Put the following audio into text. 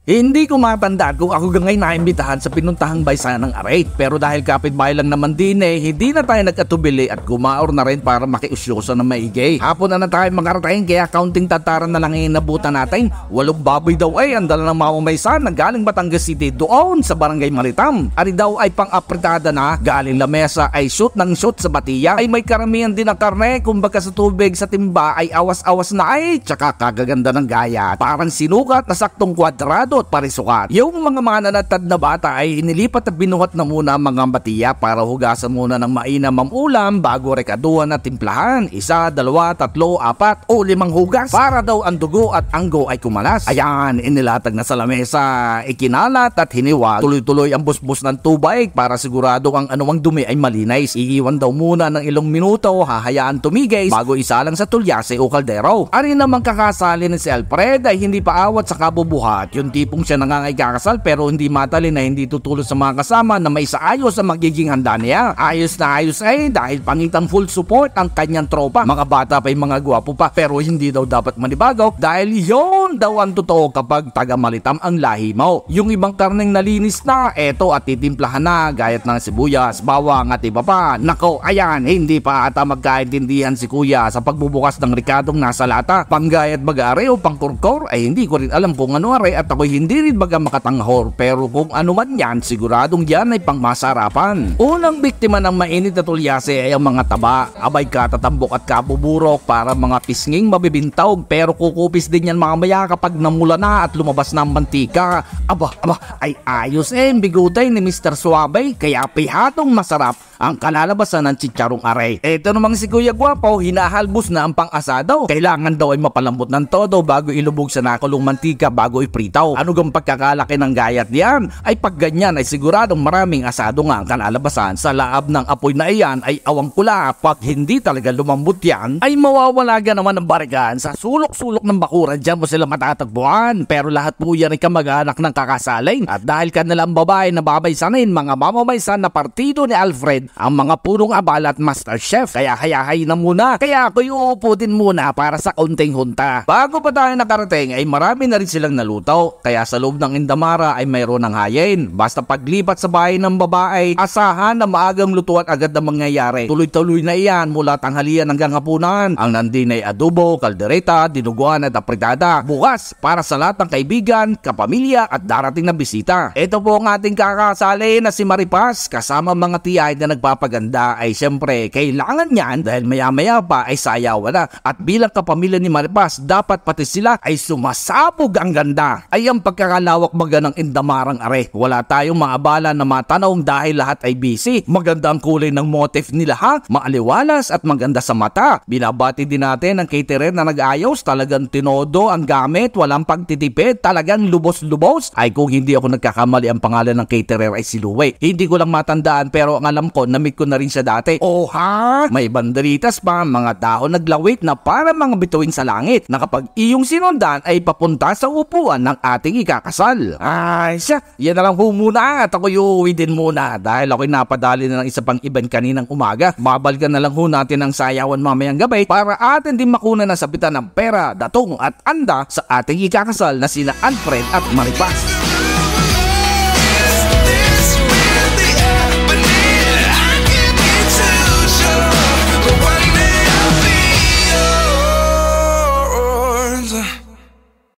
Hindi ko matandaan kung ako gangay naimbitahan sa pinuntahang baysanang Aray. Pero dahil kapitbahay lang naman din hindi na tayo nagkatubili at kumaor na rin para makiusyoso ng maigi. Hapon na tayo makarating kaya counting tataran na lang inabutan natin. 8 baboy daw ang dala ng mamamaysan na galing Batangas City doon sa Barangay Maritam. Ari daw ay pang-apritada na, galing lamesa ay shoot ng shoot sa batiya. Ay may karamihan din ng karne, kumbaga sa tubig sa timba ay awas-awas na tsaka kagaganda ng gayat. Parang sinukat na saktong kwadrado at parisukat. Yung mga mananatad na bata ay inilipat at binuhat na muna mga batiya para hugasan muna ng mainam ang ulam bago rekaduhan at timplahan. 1, 2, 3, 4 o 5 hugas para daw ang dugo at anggo ay kumalas. Ayan, inilatag na sa lamesa, ikinalat at hiniwag. Tuloy-tuloy ang busbus ng tubig para sigurado ang anumang dumi ay malinis. Iiwan daw muna ng ilang minuto, hahayaan tumigay bago isalang sa tulyase o kaldero. Ari namang kakasali ni si Alfred ay hindi pa awat sa kabubuhat. Yung tipong siya nangangay-kakasal pero hindi matalin na hindi tutulong sa mga kasama na may saayos sa magiging handa niya. Ayos na ayos dahil pangitang full support ang kanyang tropa. Mga bata pa yung mga gwapo pa pero hindi daw dapat manibagaw dahil yon daw ang totoo kapag taga Maritam ang lahi mo. Yung ibang karneng nalinis na, eto at titimplahan na gayat ng sibuyas, bawang at iba pa. Nako, ayan, hindi pa ata magkaintindihan si kuya sa pagbubukas ng rikadong nasa lata. Panggayat baga o pangkurkor ay hindi ko rin alam kung ano are at ako'y hindi rin baga makatanghor pero kung ano man yan siguradong yan ay pangmasarapan. Unang biktima ng mainit na tulyase ay ang mga taba. Abay katatambok at kabuburok para mga pisnging mabibintawg pero kukupis din yan mamaya kapag namula na at lumabas na ang mantika. Aba, ay ayos bigutay ni Mr. Suabay kaya pihatong masarap ang kalalabasan ng chicharong Aray. Ito namang si Kuya Gwapo, hinahalbos na ang pang-asado. Kailangan daw ay mapalambot ng todo bago ilubog sa nakulong mantika bago ipritaw. Ano gang pagkakalaki ng gayat diyan? Ay pag ganyan ay siguradong maraming asado nga ang kalalabasan. Sa laab ng apoy na iyan ay awang kula. Pag hindi talaga lumambot yan, ay mawawala ka naman ng barigan. Sa sulok-sulok ng bakuran dyan mo sila matatagpuan. Pero lahat po yan ay kamag-anak ng kakasaling. At dahil kanilang babae na babaysanin, mga mamamaysan na partido ni Alfred, ang mga punong abala at master chef. Kaya hayahay na muna. Kaya ako'y uupo din muna para sa kaunting hunta. Bago pa tayo nakarating ay marami na rin silang nalutaw. Kaya sa loob ng Indamara ay mayroon ng hayin. Basta paglipat sa bahay ng babae, asahan na maagang lutuan agad na mangyayari. Tuloy-tuloy na iyan mula tanghalian hanggang hapunan. Ang nandin ay adobo, kaldereta, dinuguan at apritada. Bukas para sa lahat ng kaibigan, kapamilya at darating na bisita. Ito po ang ating kakasali na si Maripas kasama mga tiyay na nagpapaganda ay siyempre kailangan niyan dahil maya-maya pa ay sayawan na. At bilang kapamilya ni Maripas, dapat pati sila ay sumasabog ang ganda. Ay ang pagkakalawak baga ng Indamarang Are. Wala tayong maabala na matanong dahil lahat ay busy. Maganda ang kulay ng motif nila maaliwalas at maganda sa mata. Binabati din natin ang caterer na nag-ayos. Talagang tinodo ang gamit, walang pagtitipid, talagang lubos-lubos. Ay kung hindi ako nagkakamali ang pangalan ng caterer ay si Luwe. Hindi ko lang matandaan pero ang alam ko namit ko na rin siya dati. Oh ha? May banderitas pa, mga dahon naglawit na para mga bituin sa langit na kapag iyong sinundan ay papunta sa upuan ng ating ikakasal. Ay siya, yan na lang po muna at ako'y uuwi din muna dahil ako'y napadali na ng isa pang event kaninang umaga. Babalikan na lang ho natin ang sayawan mamayang gabi para atin din makuna na sabitan ng pera, datong at anda sa ating ikakasal na sina Alfred at Maripas.